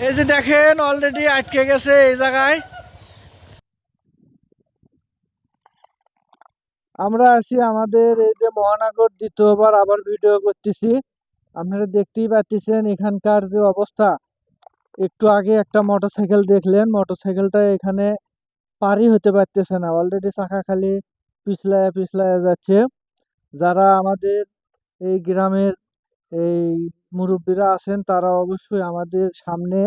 এই যে দেখেন অলরেডি আটকে গেছে এই জায়গায়। আমরা আছি আমাদের এই যে মহানগর দ্বিতীয়বার আবার ভিডিও করতেছি। আপনারা দেখতেই পাচ্ছেন এখানকার যে অবস্থা। একটু আগে একটা মোটরসাইকেল দেখলেন, মোটরসাইকেলটা এখানে পারই হতে পারতেছে না, অলরেডি চাকা খালি পিছলায় পিছলায় যাচ্ছে। যারা আমাদের এই গ্রামের এই মুরব্বীরা আছেন তারা অবশ্যই আমাদের সামনে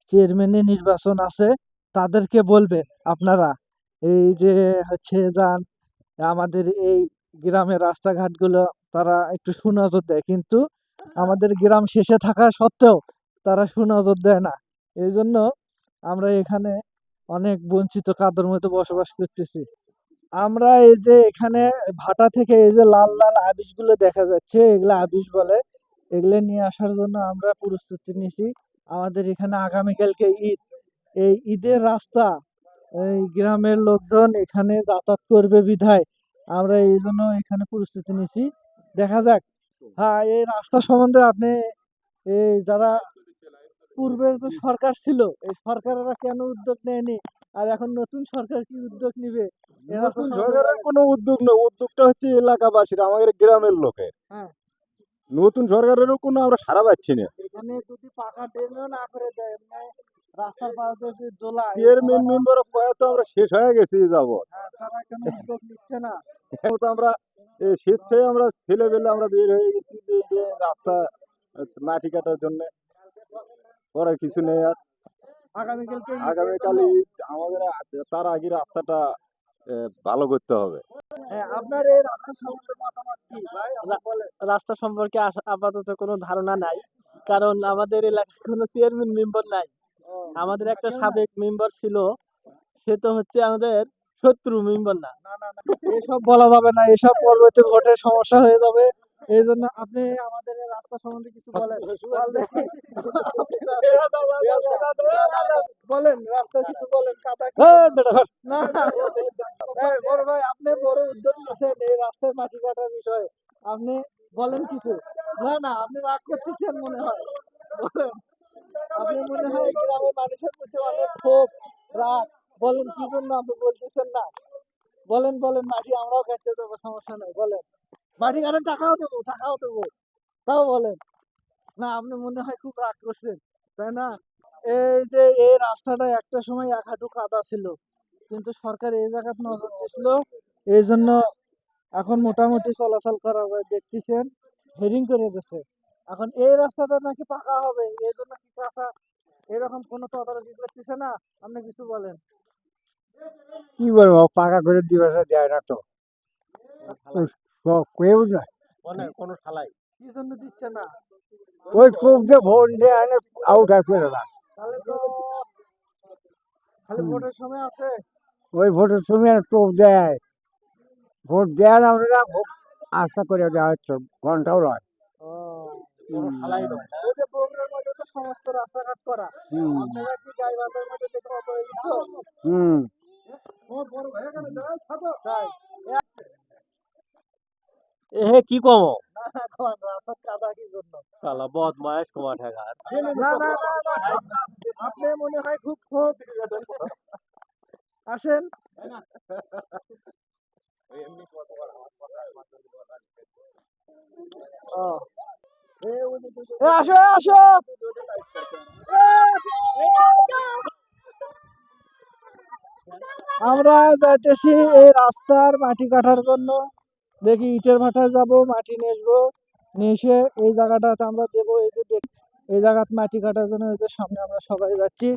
চেয়ারম্যানের নির্বাচন আছে, তাদেরকে বলবেন আপনারা এই যে হচ্ছে যান আমাদের এই গ্রামের রাস্তাঘাটগুলো তারা একটু সুনজর দেয়, কিন্তু আমাদের গ্রাম শেষে থাকা সত্ত্বেও তারা সুনজর দেয় না। এই জন্য আমরা এখানে অনেক বঞ্চিত কাদের মধ্যে বসবাস করতেছি। আমরা এই যে এখানে ভাটা থেকে এই যে লাল লাল আবিশগুলো দেখা যাচ্ছে, এগুলো আবিশ বলে। এগুলো নিয়ে আসার জন্য আমরা প্রস্তুতি নিছি। আমাদের এখানে আগামীকালকে ঈদ, এই ঈদের রাস্তা এই গ্রামের লোকজন এখানে যাতায়াত করবে বিধায় আমরা এই জন্য এখানে প্রস্তুতি নিছি। দেখা যাক। হ্যাঁ, এই রাস্তা সম্বন্ধে আপনি এই যারা পূর্বের যে সরকার ছিল এই সরকারেরা কেন উদ্যোগ নেয়নি, আর এখন নতুন সরকার কি উদ্যোগ নিবে? এই রাস্তা নতুন সম্বন্ধে সরকারের বলেন। কোনো উদ্যোগ নেই, উদ্যোগটা হচ্ছে এলাকাবাসীর, আমাদের গ্রামের লোকের। হ্যাঁ, নতুন সরকারেরও কোনো আমরা সাড়া পাচ্ছি না। এখানে যদি পাকা ড্রেনও না করে দেয় এমনি রাস্তার পাশে যে দোলা এই চেয়ারম্যান দোলাটা, মেম্বার কয়া তো আমরা শেষ হয়ে গেছি যাবৎ। হ্যাঁ, তারা কেন উদ্যোগ নিচ্ছে না? এখন তো আমরা স্বেচ্ছায় আমরা ছেলেবেলে আমরা বের হয়ে গেছি যে এই যে রাস্তা মাটি কাটার জন্য, করার কিছু নেই আর। আগামীকালকে আগামীকাল আমাদের তার আগে রাস্তাটা ভালো করতে হবে। হ্যাঁ, আপনার এই রাস্তা সম্বন্ধে মতামত কি ভাই? আপনি বলেন। রাস্তা সম্পর্কে আপাতত কোনো ধারণা নাই, কারণ আমাদের এলাকায় কোনো চেয়ারম্যান মেম্বার নাই। ও, আমাদের একটা কেউ নাই? সাবেক মেম্বার ছিল, সে তো হচ্ছে আমাদের শত্রু মেম্বার না। না না না, এসব বলা যাবে না, এসব পরবর্তী ভোটের সমস্যা হয়ে যাবে। এই জন্য আপনি আমাদের এই রাস্তা সম্বন্ধে কিছু বলেন। বলেন রাস্তা কিছু বলেন, কাদা কি না না। এই বড় ভাই, আপনি বড় উদ্যোগ নিচ্ছেন এই রাস্তায় মাটি কাটার বিষয়ে, আপনি বলেন কিছু। না না, আপনি রাগ করতেছেন মনে হয়, বলেন। আপনি মনে হয় এই গ্রামের মানুষের প্রতি অনেক ক্ষোভ, রাগ। বলেন কি জন্য আপনি বলতেছেন না? বলেন বলেন, মাটি আমরাও কাটতে দেবো, সমস্যা নেই, বলেন। মাটি কাটার টাকাও দেবো, টাকাও দেবো, তাও বলেন। না, আপনি মনে হয় খুব রাগ করছেন, তাই না? এই যে এই রাস্তাটা একটা সময় এক হাঁটু কাদা ছিল, কিন্তু সরকার এই জায়গায় নজর দিছিল, এই জন্য এখন মোটামুটি চলাচল করা যায়। দেখতেছেন হেরিং করে দিচ্ছে। এখন এই রাস্তাটা নাকি পাকা হবে, এই জন্য কি কাঁচা এরকম কোনো তদারকি করতেছে না? আপনি কিছু বলেন। কি বলবো, পাকা করে দিবসে দেয় না তো, কেউ না। কোনো ঠালাই কি জন্য দিচ্ছে না? ওই কোপ যে ভোট দিয়ে আনে আউট আছে না। তাহলে তো খালি ভোটের সময় আছে। ওই ভোটের সময় টোপ দেয়, ভোট দেয় না, আমরা ভোট আস্থা করে দেওয়া হচ্ছে, ঘন্টাও নয়। ও, কোনো ঠালাই নয়। ওই যে বগুড়ার মধ্যে তো সমস্ত রাস্তাঘাট করা, হুম আপনারা কি গাইবান্ধার মধ্যে দেখে অবহেলিত? হুম তাই? এ কি কম না না, কোন রাস্তার কাদা কি জন্য? শালা বদমাইশ কমা ঠেকা। না না না না, আপনি মনে হয় খুব খুব আসেন। ও, আসো আসো। আমরা যাইতেছি এই রাস্তার মাটি কাটার জন্য। দেখি ইটের ভাটায় যাব, মাটি নিয়ে আসবো, নিয়ে এসে এই জায়গাটাতে আমরা দেবো। এই যে এই জায়গাত মাটি কাটার জন্য এই যে সামনে আমরা সবাই যাচ্ছি।